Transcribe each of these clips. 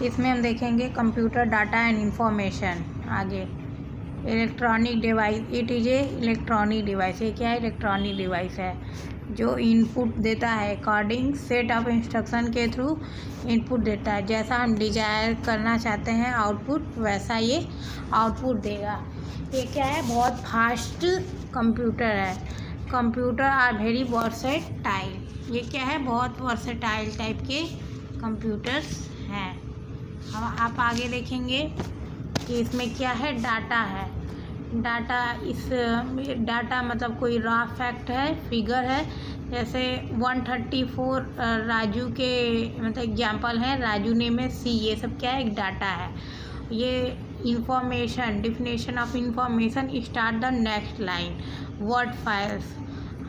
इसमें हम देखेंगे कंप्यूटर डाटा एंड इंफॉर्मेशन। आगे electronic device, it is a electronic device. ये क्या है? इलेक्ट्रॉनिक डिवाइस है जो इनपुट देता है अकॉर्डिंग सेट ऑफ इंस्ट्रक्शन के थ्रू इनपुट देता है। जैसा हम डिजायर करना चाहते हैं आउटपुट, वैसा ये आउटपुट देगा। ये क्या है? बहुत फास्ट कंप्यूटर है। Computer are very versatile. ये क्या है? बहुत वर्सेटाइल टाइप के कंप्यूटर्स हैं। हम आप आगे देखेंगे कि इसमें क्या है? डाटा है। डाटा, इस डाटा मतलब कोई रॉ फैक्ट है, फिगर है। जैसे 134 राजू के मतलब एग्जांपल है, राजू ने में सी, ये सब क्या है? एक डाटा है। ये information, definition of information, start the next line, word files.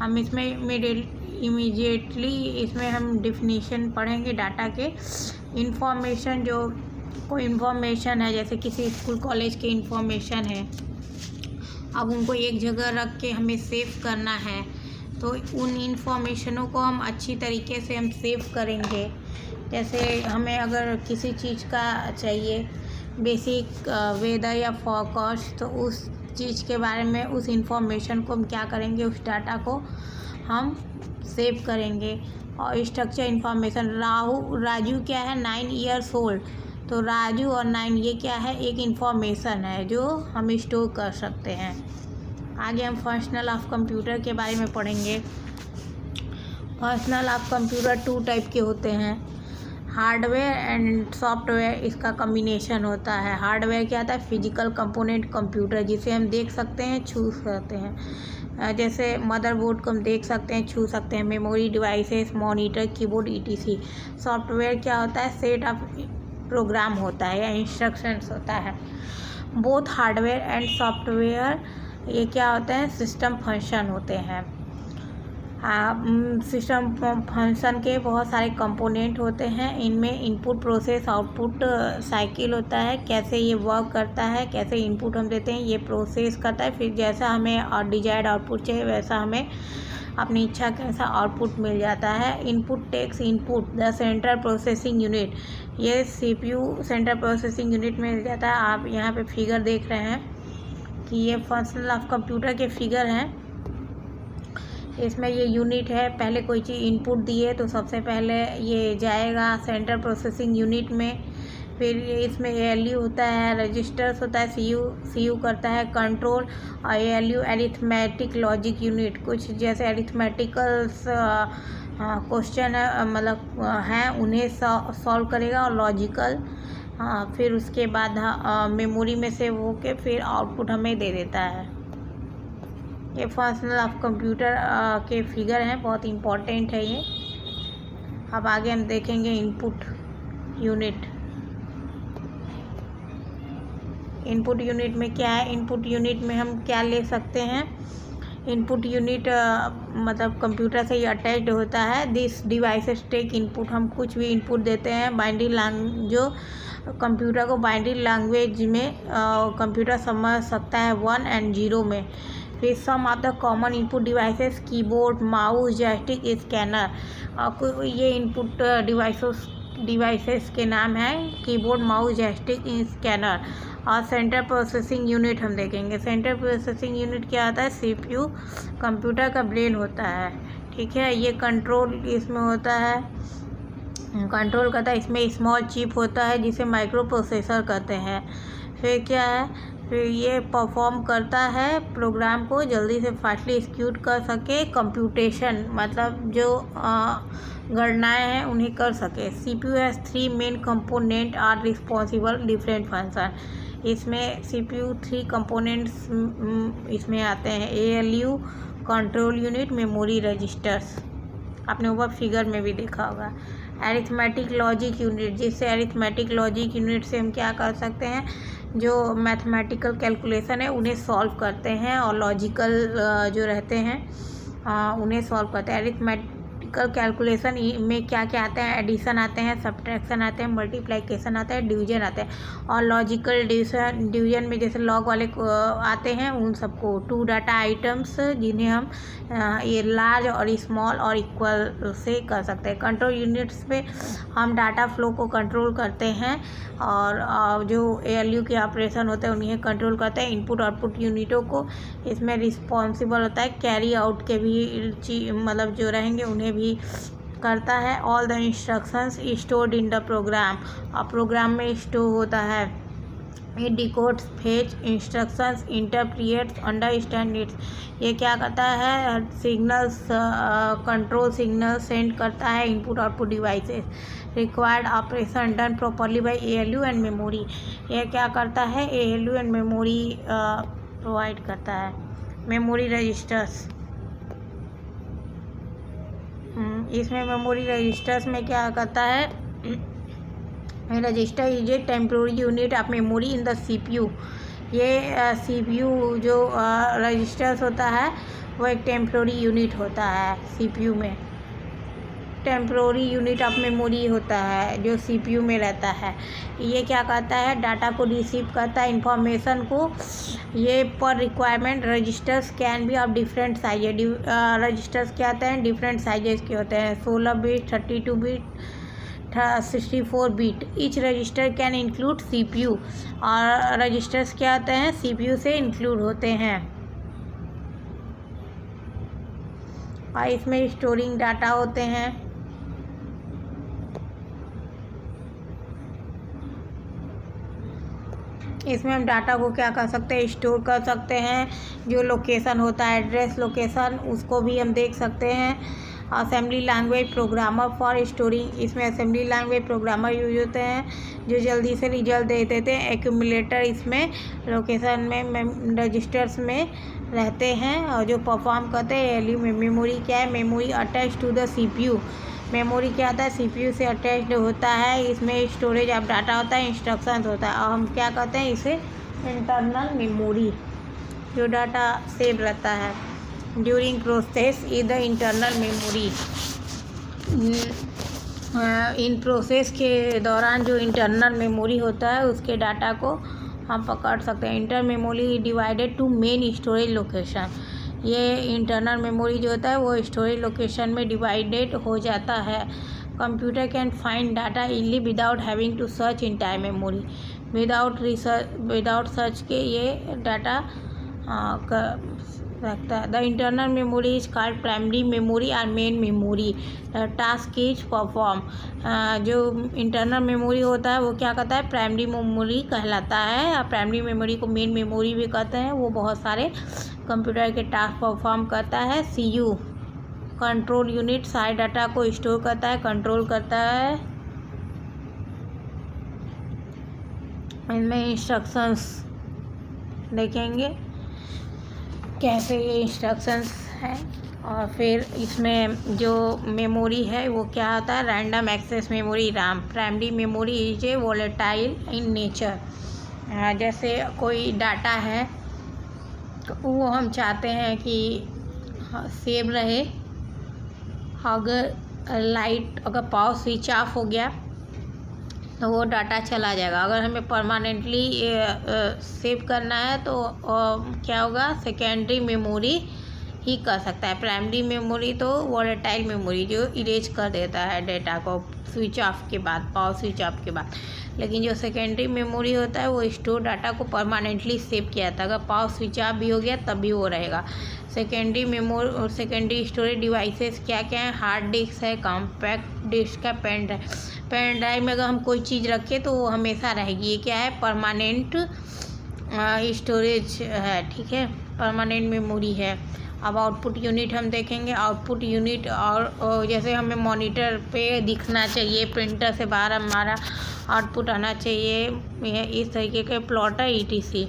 हम इसमें इमीडिएटली इसमें हम डिफिनेशन पढ़ेंगे डाटा के। इंफॉर्मेशन, जो कोई इंफॉर्मेशन है, जैसे किसी स्कूल कॉलेज के इंफॉर्मेशन है, अब उनको एक जगह रख के हमें सेव करना है, तो उन इंफॉर्मेशनों को हम अच्छी तरीके से हम सेव करेंगे। जैसे हमें अगर किसी चीज़ का चाहिए बेसिक वेदर या फोरकास्ट, तो उस चीज़ के बारे में उस इंफॉर्मेशन को हम क्या करेंगे? उस डाटा को हम सेव करेंगे। और स्ट्रक्चर इंफॉर्मेशन, राजू क्या है? 9 ईयर्स ओल्ड। तो राजू और 9 ये क्या है? एक इंफॉर्मेशन है जो हम स्टोर कर सकते हैं। आगे हम फंक्शनल ऑफ कंप्यूटर के बारे में पढ़ेंगे। फंक्शनल ऑफ कंप्यूटर 2 टाइप के होते हैं, हार्डवेयर एंड सॉफ्टवेयर। इसका कम्बिनेशन होता है। हार्डवेयर क्या होता है? फिजिकल कंपोनेंट कंप्यूटर, जिसे हम देख सकते हैं, छू सकते हैं। जैसे मदरबोर्ड को हम देख सकते हैं, छू सकते हैं। Memory devices, monitor, keyboard, etc. Software क्या होता है? सेट ऑफ प्रोग्राम होता है या इंस्ट्रक्शंस होता है। बोथ हार्डवेयर एंड सॉफ्टवेयर ये क्या होते हैं? सिस्टम फंक्शन होते हैं। सिस्टम फंक्शन के बहुत सारे कंपोनेंट होते हैं। इनमें इनपुट, प्रोसेस, आउटपुट साइकिल होता है। कैसे ये वर्क करता है, कैसे इनपुट हम देते हैं, ये प्रोसेस करता है। फिर जैसा हमें डिजायर्ड आउटपुट चाहिए, वैसा हमें अपनी इच्छा के अनुसार आउटपुट मिल जाता है। Input takes input the central processing unit. ये सीपीयू सेंट्रल प्रोसेसिंग यूनिट में मिल जाता है। आप यहाँ पे फिगर देख रहे हैं कि ये फंक्शनल ऑफ कंप्यूटर के फिगर हैं। इसमें ये यूनिट है। पहले कोई चीज़ इनपुट दिए तो सबसे पहले ये जाएगा सेंट्रल प्रोसेसिंग यूनिट में। फिर इसमें एएलयू होता है, रजिस्टर्स होता है, सीयू करता है कंट्रोल, और एएलयू अरिथमेटिक लॉजिक यूनिट। कुछ जैसे अरिथमेटिकल्स क्वेश्चन है, मतलब हैं, उन्हें सॉल्व करेगा, और लॉजिकल फिर उसके बाद मेमोरी में सेव होके फिर आउटपुट हमें दे देता है। ये फंक्शनल ऑफ कंप्यूटर के फिगर हैं, बहुत इम्पोर्टेंट है ये। अब आगे हम देखेंगे इनपुट यूनिट। इनपुट यूनिट में क्या है? इनपुट यूनिट में हम क्या ले सकते हैं? इनपुट यूनिट मतलब कंप्यूटर से ही अटैच्ड होता है। This devices take input. हम कुछ भी इनपुट देते हैं बाइनरी जो कंप्यूटर को बाइनरी लैंग्वेज में कंप्यूटर समझ सकता है 1 और 0 में। फिर some of the common input devices, keyboard, mouse, joystick, scanner. ये इनपुट डिवाइसेस के नाम हैं, कीबोर्ड, माउस, जॉयस्टिक, स्कैनर। और सेंट्रल प्रोसेसिंग यूनिट हम देखेंगे। सेंट्रल प्रोसेसिंग यूनिट क्या होता है? सीपीयू कंप्यूटर का ब्रेन होता है, ठीक है। ये कंट्रोल इसमें होता है, कंट्रोल करता है। इसमें स्मॉल चिप होता है जिसे माइक्रो प्रोसेसर कहते हैं। फिर क्या है? फिर ये परफॉर्म करता है प्रोग्राम को जल्दी से फास्टली एग्जीक्यूट कर सके, कंप्यूटेशन मतलब जो गणनाएँ हैं उन्हें कर सके। CPU has 3 main component are responsible different function. इसमें सीपीयू 3 कंपोनेंट्स इसमें आते हैं, ALU, control unit, memory, registers. आपने ऊपर फिगर में भी देखा होगा। अरिथमेटिक लॉजिक यूनिट, जिससे अरिथमेटिक लॉजिक यूनिट से हम क्या कर सकते हैं? जो मैथमेटिकल कैलकुलेशन है उन्हें सॉल्व करते हैं, और लॉजिकल जो रहते हैं उन्हें सॉल्व करते हैं। अरिथमेटिकल लॉजिकल कैलकुलेशन में क्या क्या आते हैं, एडिशन आते हैं, सब्ट्रैक्शन आते हैं, मल्टीप्लिकेशन आता है, डिवीजन आते हैं। और लॉजिकल डिवीजन में जैसे लॉग वाले आते हैं उन सबको। 2 डाटा आइटम्स जिन्हें हम ये लार्ज और स्मॉल और इक्वल से कर सकते हैं। कंट्रोल यूनिट्स पे हम डाटा फ्लो को कंट्रोल करते हैं और जो ALU के ऑपरेशन होते हैं उन्हें कंट्रोल करते हैं। इनपुट आउटपुट यूनिटों को इसमें रिस्पॉन्सिबल होता है। कैरी आउट के भी मतलब जो रहेंगे उन्हें भी करता है। All the instructions stored in the program, और प्रोग्राम में स्टोर होता है। It decodes, fetch instructions, interprets, understand needs. ये क्या करता है, सिग्नल्स कंट्रोल सिग्नल सेंड करता है input output devices. Required operation done properly by ALU and memory. ये क्या करता है, ALU एंड मेमोरी प्रोवाइड करता है। मेमोरी रजिस्टर्स, इसमें मेमोरी रजिस्टर्स में क्या करता है, register is a temporary unit of memory in the CPU। ये CPU जो रजिस्टर्स होता है वो एक टेम्प्रोरी यूनिट होता है CPU में। टेम्प्रोरी यूनिट ऑफ मेमोरी होता है जो CPU में रहता है। ये क्या करता है, डाटा को रिसीव करता है, इंफॉर्मेशन को। ये पर requirement registers can be of different size. Registers क्या होते हैं, डिफरेंट साइजेस के होते हैं। 16 bit, 32 bit, 64 bit. Each register can include CPU। और रजिस्टर्स क्या होते हैं, CPU से इंक्लूड होते हैं। और इसमें स्टोरिंग डाटा होते हैं। इसमें हम डाटा को क्या कर सकते हैं, स्टोर कर सकते हैं। जो लोकेशन होता है, एड्रेस लोकेशन, उसको भी हम देख सकते हैं। Assembly language programmer for storing, इसमें असेंबली लैंग्वेज प्रोग्रामर यूज होते हैं जो जल्दी से रिजल्ट दे देते हैं। एक्यूमुलेटर इसमें लोकेशन में रजिस्टर्स में रहते हैं और जो परफॉर्म करते हैं। ALU में मेमोरी क्या है, memory attach to the CPU। Memory क्या होता है, CPU से अटैच्ड होता है। इसमें स्टोरेज ऑफ डाटा होता है, इंस्ट्रक्शंस होता है। और हम क्या कहते हैं इसे, इंटरनल मेमोरी, जो डाटा सेव रहता है during process is the internal memory. In process के दौरान जो इंटरनल मेमोरी होता है उसके डाटा को हम पकड़ सकते हैं। Inter memory divided to main storage location. ये इंटरनल मेमोरी जो होता है वो स्टोरेज लोकेशन में डिवाइडेड हो जाता है। Computer can find data easily without having to search in time memory. Without search के ये डाटा रखता है। The internal memory is called primary memory और main memory. Task is perform. जो इंटरनल मेमोरी होता है वो क्या कहता है, प्राइमरी मेमोरी कहलाता है। और प्राइमरी मेमोरी को मेन मेमोरी भी कहते हैं। वो बहुत सारे कंप्यूटर के टास्क परफॉर्म करता है। CU कंट्रोल यूनिट सारे डाटा को स्टोर करता है, कंट्रोल करता है। इनमें इंस्ट्रक्शंस देखेंगे कैसे ये इंस्ट्रक्शंस हैं। और फिर इसमें जो मेमोरी है वो क्या होता है, random access memory RAM। Primary memory is a volatile in nature. जैसे कोई डाटा है वो हम चाहते हैं कि सेव रहे। अगर अगर पावर स्विच ऑफ हो गया तो वो डाटा चला जाएगा। अगर हमें परमानेंटली सेव करना है तो क्या होगा, सेकेंडरी मेमोरी ही कर सकता है। प्राइमरी मेमोरी तो वोलेटाइल मेमोरी जो इरेज कर देता है डेटा को स्विच ऑफ के बाद, पावर स्विच ऑफ के बाद। लेकिन जो सेकेंडरी मेमोरी होता है वो स्टोर डाटा को परमानेंटली सेव किया था। अगर पावर स्विच ऑफ भी हो गया तब भी वो रहेगा। सेकेंडरी मेमोरी और सेकेंडरी स्टोरेज डिवाइसेस क्या क्या है, हार्ड डिस्क है, कॉम्पैक्ट डिस्क है, पेन ड्राइव। पेन ड्राइव में अगर हम कोई चीज़ रखें तो वो हमेशा रहेगी। ये क्या है, परमानेंट स्टोरेज है, ठीक है, परमानेंट मेमोरी है। अब आउटपुट यूनिट हम देखेंगे। आउटपुट यूनिट और जैसे हमें मॉनिटर पे दिखना चाहिए, प्रिंटर से बाहर हमारा आउटपुट आना चाहिए, इस तरीके के प्लॉटर ETC।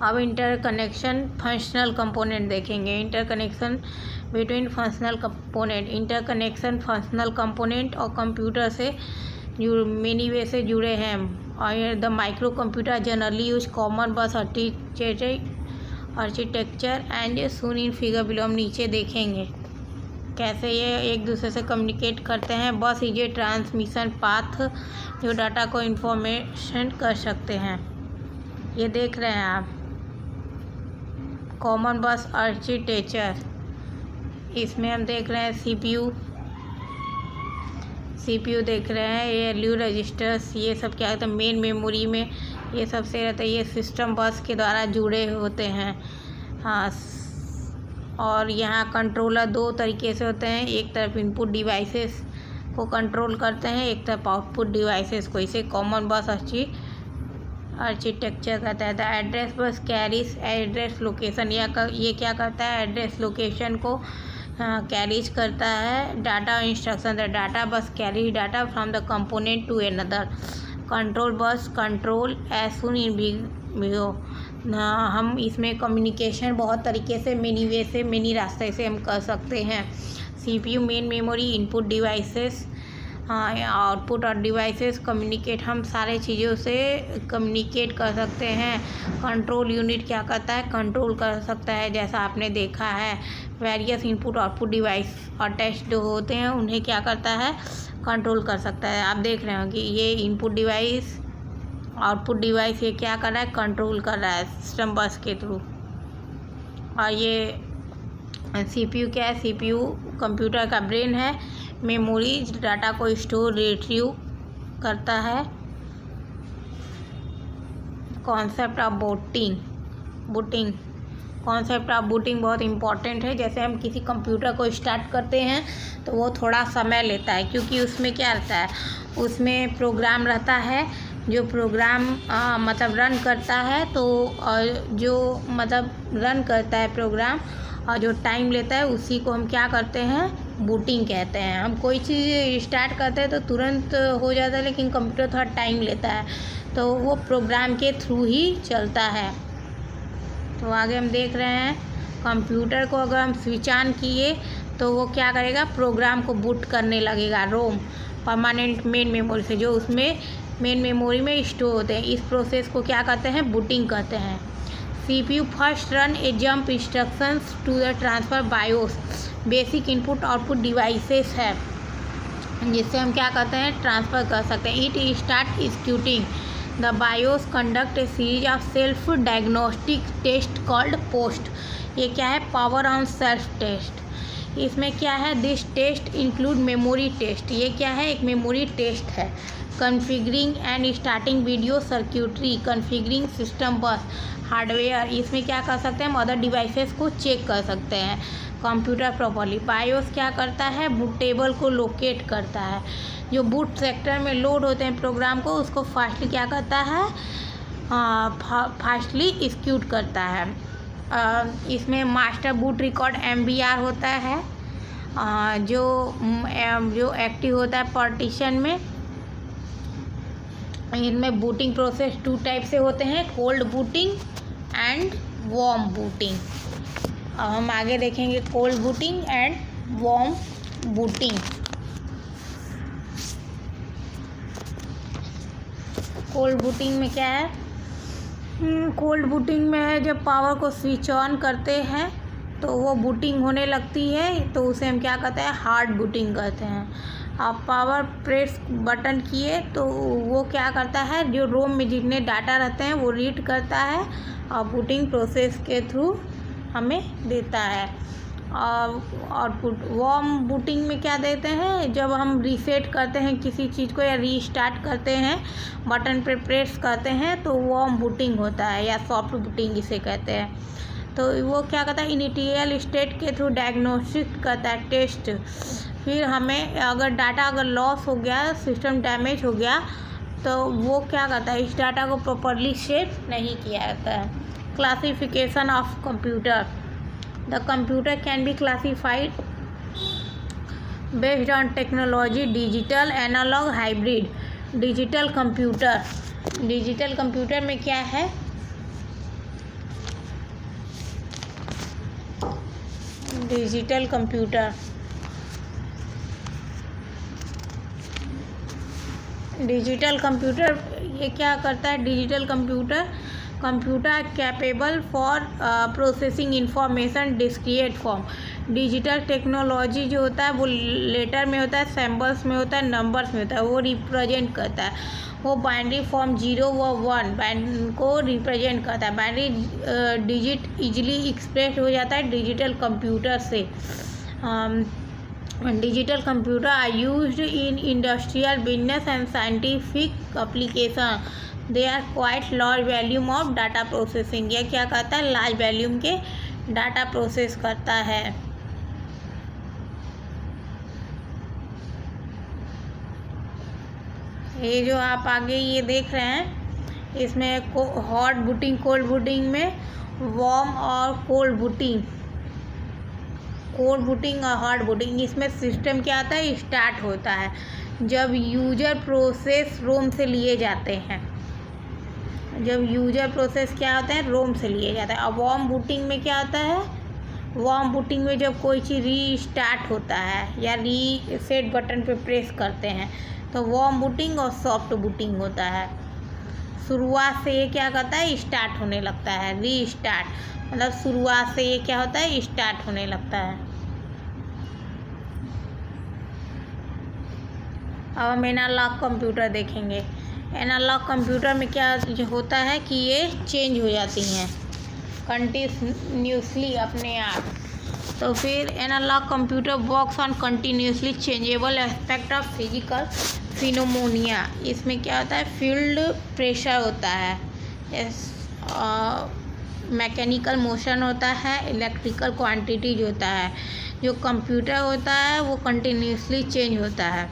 अब इंटरकनेक्शन फंक्शनल कंपोनेंट देखेंगे। Interconnection between functional component. Interconnection functional component और कंप्यूटर से मेनी वे से जुड़े हैं। और the micro computer generally use common bus architecture and shown in figure below. हम नीचे देखेंगे कैसे ये एक दूसरे से कम्युनिकेट करते हैं। बस इज ए ट्रांसमिशन पाथ जो डाटा को इंफॉर्मेशन कर सकते हैं। ये देख रहे हैं आप कॉमन बस आर्किटेक्चर। इसमें हम देख रहे हैं सीपीयू देख रहे हैं, ये एलयू रजिस्टर्स, ये सब क्या होता है मेन मेमोरी में ये सबसे रहता है। ये सिस्टम बस के द्वारा जुड़े होते हैं। हाँ, और यहाँ कंट्रोलर दो तरीके से होते हैं, एक तरफ इनपुट डिवाइसेस को कंट्रोल करते हैं, एक तरफ आउटपुट डिवाइसेस को। इसे कॉमन बस आर्किटेक्चर कहता है। The address bus carries address location, ये क्या करता है एड्रेस लोकेशन को कैरीज करता है। Data instruction, the data bus carry data from the component to another. Control bus control as soon in video. हम इसमें कम्युनिकेशन बहुत तरीके से मेनी रास्ते से हम कर सकते हैं। CPU main memory input devices output और डिवाइसेस कम्युनिकेट, हम सारे चीज़ों से कम्युनिकेट कर सकते हैं। कंट्रोल यूनिट क्या करता है कंट्रोल कर सकता है, जैसा आपने देखा है various input output device attach जो होते हैं उन्हें क्या करता है कंट्रोल कर सकता है। आप देख रहे हो कि ये इनपुट डिवाइस आउटपुट डिवाइस ये क्या कर रहा है कंट्रोल कर रहा है सिस्टम बस के थ्रू। और ये सीपीयू क्या है, सीपीयू कंप्यूटर का ब्रेन है। मेमोरी डाटा को स्टोर रिट्रीव करता है। Concept of booting concept of booting बहुत इम्पॉर्टेंट है। जैसे हम किसी कंप्यूटर को स्टार्ट करते हैं तो वो थोड़ा समय लेता है, क्योंकि उसमें क्या रहता है उसमें प्रोग्राम रहता है जो प्रोग्राम मतलब रन करता है। तो जो मतलब रन करता है प्रोग्राम और जो टाइम लेता है उसी को हम क्या करते हैं बूटिंग कहते हैं। हम कोई चीज़ स्टार्ट करते हैं तो तुरंत हो जाता है, लेकिन कंप्यूटर थोड़ा टाइम लेता है, तो वो प्रोग्राम के थ्रू ही चलता है। तो आगे हम देख रहे हैं कंप्यूटर को अगर हम स्विच ऑन किए तो वो क्या करेगा प्रोग्राम को बूट करने लगेगा रोम परमानेंट मेन मेमोरी से, जो उसमें मेन मेमोरी में स्टोर होते हैं। इस प्रोसेस को क्या कहते हैं बूटिंग कहते हैं। CPU first run a jump instructions to the transfer BIOS basic input output devices है, जिससे हम क्या करते हैं ट्रांसफ़र कर सकते हैं। It start executing the BIOS conduct a series of self diagnostic test called POST. ये क्या है पावर ऑन सेल्फ टेस्ट। इसमें क्या है this test include memory test. ये क्या है एक मेमोरी टेस्ट है। Configuring and starting video circuitry configuring system bus hardware, इसमें क्या कर सकते हैं हम अदर डिवाइसेस को चेक कर सकते हैं। कंप्यूटर प्रॉपर्ली बायोस क्या करता है बूट टेबल को लोकेट करता है। जो बूट सेक्टर में लोड होते हैं प्रोग्राम को उसको फास्टली क्या करता है फास्टली एग्जीक्यूट करता है। इसमें मास्टर बूट रिकॉर्ड MBR होता है जो एक्टिव होता है पार्टीशन में। इनमें बूटिंग प्रोसेस 2 टाइप से होते हैं cold booting and warm booting. अब हम आगे देखेंगे cold booting and warm booting. Cold booting में क्या है कोल्ड बूटिंग में जब पावर को स्विच ऑन करते हैं तो वो बूटिंग होने लगती है, तो उसे हम क्या कहते हैं हार्ड बूटिंग कहते हैं। आप पावर प्रेस बटन किए तो वो क्या करता है जो रोम में जितने डाटा रहते हैं वो रीड करता है और बूटिंग प्रोसेस के थ्रू हमें देता है। और आउटपुट वार्म बूटिंग में क्या देते हैं जब हम रीसेट करते हैं किसी चीज़ को या रीस्टार्ट करते हैं बटन पे प्रेस करते हैं तो वार्म बूटिंग होता है या सॉफ्ट बूटिंग इसे कहते हैं। तो वो क्या करता है इनिशियल स्टेट के थ्रू डायग्नोस्टिक करता है टेस्ट। फिर हमें अगर डाटा अगर लॉस हो गया सिस्टम डैमेज हो गया तो वो क्या करता है इस डाटा को प्रॉपरली सेव नहीं किया जाता है। Classification of computer the computer can be classified based on technology digital analogue hybrid. Digital computer में क्या है डिजिटल कंप्यूटर ये क्या करता है digital computer capable for processing information discrete form. Digital technology जो होता है वो लेटर में होता है, सिंबल्स में होता है, नंबर्स में होता है, वो रिप्रेजेंट करता है। वो बाइनरी फॉर्म 0 व 1 को रिप्रेजेंट करता है। बाइनरी डिजिट इजीली एक्सप्रेस हो जाता है डिजिटल कंप्यूटर से। Digital computer are used in industrial, business and scientific application. They are quite large volume of data processing. यह क्या करता है? लार्ज वॉल्यूम के डाटा प्रोसेस करता है। ये जो आप आगे ये देख रहे हैं, इसमें हॉट बूटिंग, कोल्ड बूटिंग में वार्म और कोल्ड बूटिंग, कोल्ड बूटिंग और हॉट बूटिंग, इसमें सिस्टम क्या आता है? स्टार्ट होता है जब यूजर प्रोसेस रोम से लिए जाते हैं। जब यूजर प्रोसेस क्या होता है? रोम से लिए जाता है। और वार्म बूटिंग में क्या होता है? वार्म बूटिंग में जब कोई चीज़ रीस्टार्ट होता है या रीसेट बटन पे प्रेस करते हैं तो वार्म बूटिंग और सॉफ्ट बूटिंग होता है। शुरुआत से ये क्या करता है? स्टार्ट होने लगता है। रीस्टार्ट मतलब शुरुआत से ये क्या होता है? स्टार्ट होने लगता है। अब हम एनालॉग कंप्यूटर देखेंगे। एनालॉग कंप्यूटर में क्या होता है कि ये चेंज हो जाती हैं कंटिन्यूसली अपने आप। तो फिर analogue computer works on continuously changeable aspect of physical phenomena. इसमें क्या होता है? फील्ड प्रेशर होता है, मैकेनिकल मोशन होता है, इलेक्ट्रिकल क्वांटिटीज होता है। जो कंप्यूटर होता है वो कंटिन्यूसली चेंज होता है।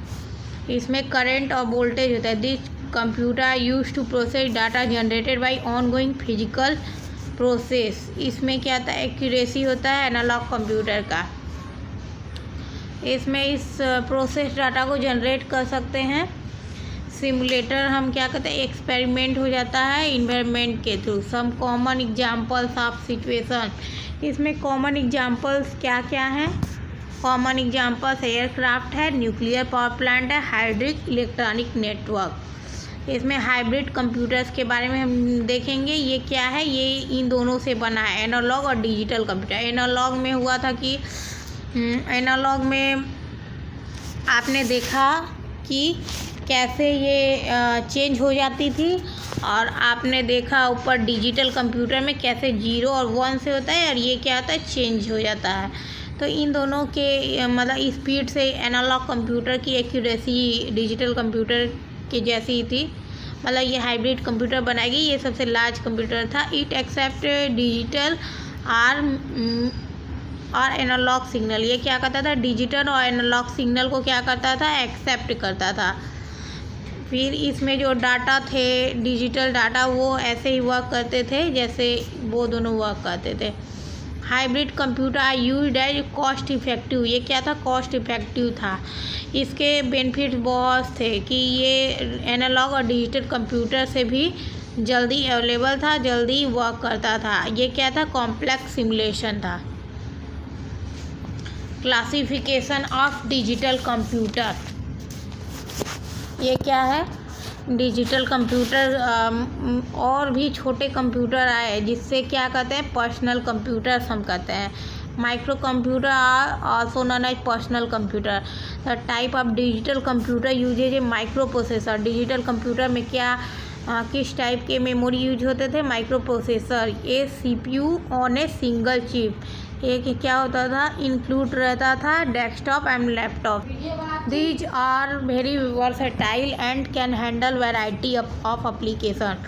इसमें करंट और वोल्टेज होता है। This computer use to process data generated by ongoing physical process. इसमें क्या होता है? एक्यूरेसी होता है एनालॉग कंप्यूटर का। इसमें इस प्रोसेस डाटा को जनरेट कर सकते हैं। सिमुलेटर हम क्या कहते हैं? एक्सपेरिमेंट हो जाता है इन्वायरमेंट के थ्रू। Some common examples of situation. इसमें कॉमन एग्जांपल्स क्या क्या हैं? कॉमन एग्जांपल्स एयरक्राफ्ट है, न्यूक्लियर पावर प्लांट है, हाइड्रिक इलेक्ट्रॉनिक नेटवर्क। इसमें हाइब्रिड कंप्यूटर्स के बारे में हम देखेंगे। ये क्या है? ये इन दोनों से बना है, एनालॉग और डिजिटल कंप्यूटर। एनालॉग में हुआ था कि एनालॉग में आपने देखा कि कैसे ये चेंज हो जाती थी, और आपने देखा ऊपर डिजिटल कंप्यूटर में कैसे 0 और 1 से होता है और ये क्या होता है? चेंज हो जाता है। तो इन दोनों के मतलब स्पीड से एनालॉग कंप्यूटर की एक्यूरेसी डिजिटल कंप्यूटर के जैसी ही थी। मतलब ये हाइब्रिड कंप्यूटर बनाएगी। ये सबसे लार्ज कंप्यूटर था। इट एक्सेप्ट डिजिटल और एनालॉग सिग्नल। ये क्या करता था? डिजिटल और एनालॉग सिग्नल को क्या करता था? एक्सेप्ट करता था। फिर इसमें जो डाटा थे, डिजिटल डाटा, वो ऐसे ही वर्क करते थे जैसे वो दोनों वर्क करते थे। Hybrid computer are used as cost effective. ये क्या था? कॉस्ट इफ़ेक्टिव था। इसके बेनिफिट बहुत थे कि ये एनालॉग और डिजिटल कंप्यूटर से भी जल्दी अवेलेबल था, जल्दी वर्क करता था। ये क्या था? कॉम्प्लेक्स सिमुलेशन था। Classification of digital computer. ये क्या है? डिजिटल कंप्यूटर और भी छोटे कंप्यूटर आए जिससे क्या कहते हैं? पर्सनल कंप्यूटर्स हम कहते हैं। Micro computer are also known as personal computer. The type of digital computer uses a micro processor. Digital computer में क्या किस टाइप के मेमोरी यूज होते थे? Micro processor. A CPU on a single chip. एक क्या होता था? इंक्लूड रहता था desktop and laptop. These are very versatile and can handle variety of application.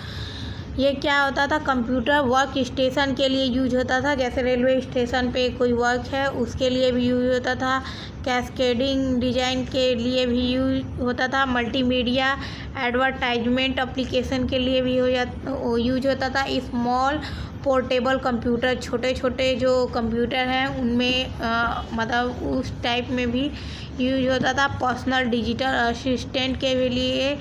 ये क्या होता था? कंप्यूटर वर्क स्टेशन के लिए यूज होता था, जैसे रेलवे स्टेशन पे कोई वर्क है उसके लिए भी यूज होता था। कैस्केडिंग डिज़ाइन के लिए भी यूज होता था। मल्टीमीडिया एडवर्टाइजमेंट एप्लीकेशन के लिए भी यूज होता था। स्मॉल पोर्टेबल कंप्यूटर, छोटे छोटे जो कंप्यूटर हैं उनमें मतलब उस टाइप में भी यूज होता था। पर्सनल डिजिटल असिस्टेंट के लिए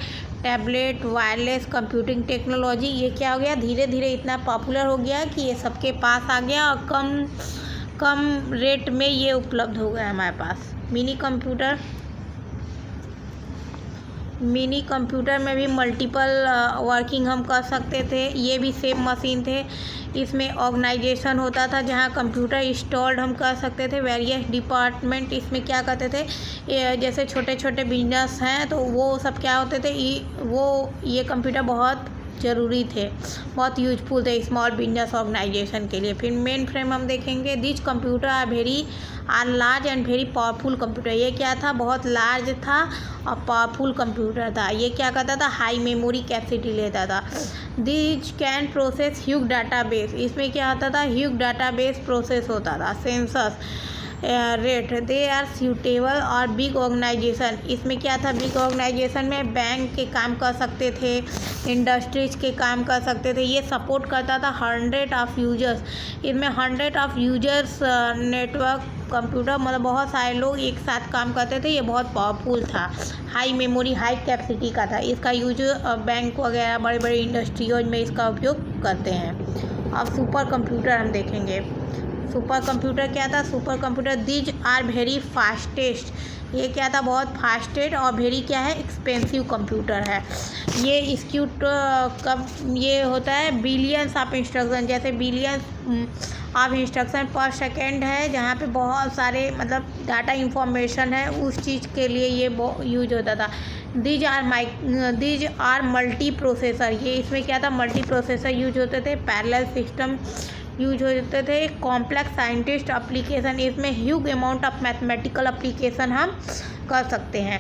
टैबलेट, वायरलेस कंप्यूटिंग टेक्नोलॉजी। ये क्या हो गया? धीरे धीरे इतना पॉपुलर हो गया कि ये सबके पास आ गया और कम रेट में ये उपलब्ध हो गया हमारे पास। Mini computer. मिनी कंप्यूटर में भी मल्टीपल वर्किंग हम कर सकते थे। ये भी सेम मशीन थे। इसमें ऑर्गेनाइजेशन होता था जहाँ कंप्यूटर इंस्टॉल्ड हम कर सकते थे। वेरियस डिपार्टमेंट इसमें क्या करते थे, जैसे छोटे छोटे बिजनेस हैं तो वो सब क्या होते थे, ये कंप्यूटर बहुत ज़रूरी थे, बहुत यूजफुल थे स्मॉल बिजनेस ऑर्गेनाइजेशन के लिए। फिर मेन फ्रेम हम देखेंगे। This computer are large and very powerful computer. ये क्या था, बहुत लार्ज था और पावरफुल कंप्यूटर था। ये क्या करता था, हाई मेमोरी कैपेसिटी लेता था। This can process huge database. इसमें क्या होता था, ह्यूज डाटाबेस प्रोसेस होता था। Census rate they are suitable और बिग ऑर्गेनाइजेशन। इसमें क्या था, बिग ऑर्गेनाइजेशन में बैंक के काम कर सकते थे, इंडस्ट्रीज के काम कर सकते थे। ये सपोर्ट करता था 100 ऑफ यूजर्स। इसमें 100 ऑफ यूजर्स नेटवर्क कंप्यूटर, मतलब बहुत सारे लोग एक साथ काम करते थे। ये बहुत पावरफुल था, हाई मेमोरी हाई कैपेसिटी का था। इसका यूज बैंक वगैरह बड़े बड़े इंडस्ट्रियों में इसका उपयोग करते हैं। अब सुपर कंप्यूटर हम देखेंगे। सुपर कंप्यूटर क्या था, super computer these are very fastest. ये क्या था, बहुत फास्टेस्ट और वेरी क्या है, एक्सपेंसिव कंप्यूटर है। ये एक्सिक्यूट कब ये होता है, बिलियंस ऑफ इंस्ट्रक्शन, जैसे बिलियंस ऑफ इंस्ट्रक्शन पर सेकेंड है, जहाँ पे बहुत सारे मतलब डाटा इंफॉर्मेशन है, उस चीज़ के लिए ये यूज होता था। These are multi processor. ये इसमें क्या था, मल्टी प्रोसेसर यूज होते थे। पैरेलल सिस्टम यूज होते थे। कॉम्प्लेक्स साइंटिस्ट एप्लीकेशन, इसमें huge amount of mathematical application हम कर सकते हैं।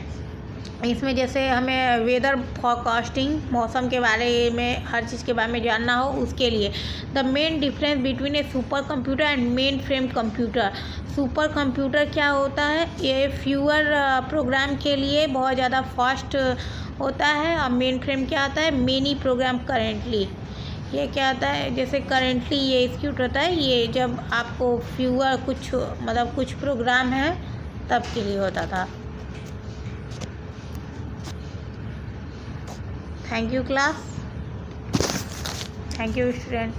इसमें जैसे हमें वेदर फोरकास्टिंग, मौसम के बारे में हर चीज़ के बारे में जानना हो उसके लिए। The main difference between A super computer and main frame computer. Super computer क्या होता है, ये फ्यूअर प्रोग्राम के लिए बहुत ज़्यादा फास्ट होता है। और मेन फ्रेम क्या होता है, मेनी प्रोग्राम करेंटली। ये क्या होता है, जैसे करेंटली ये एग्जीक्यूट होता है, ये जब आपको फ्यूअर कुछ मतलब कुछ प्रोग्राम है तब के लिए होता था। Thank you class, thank you student.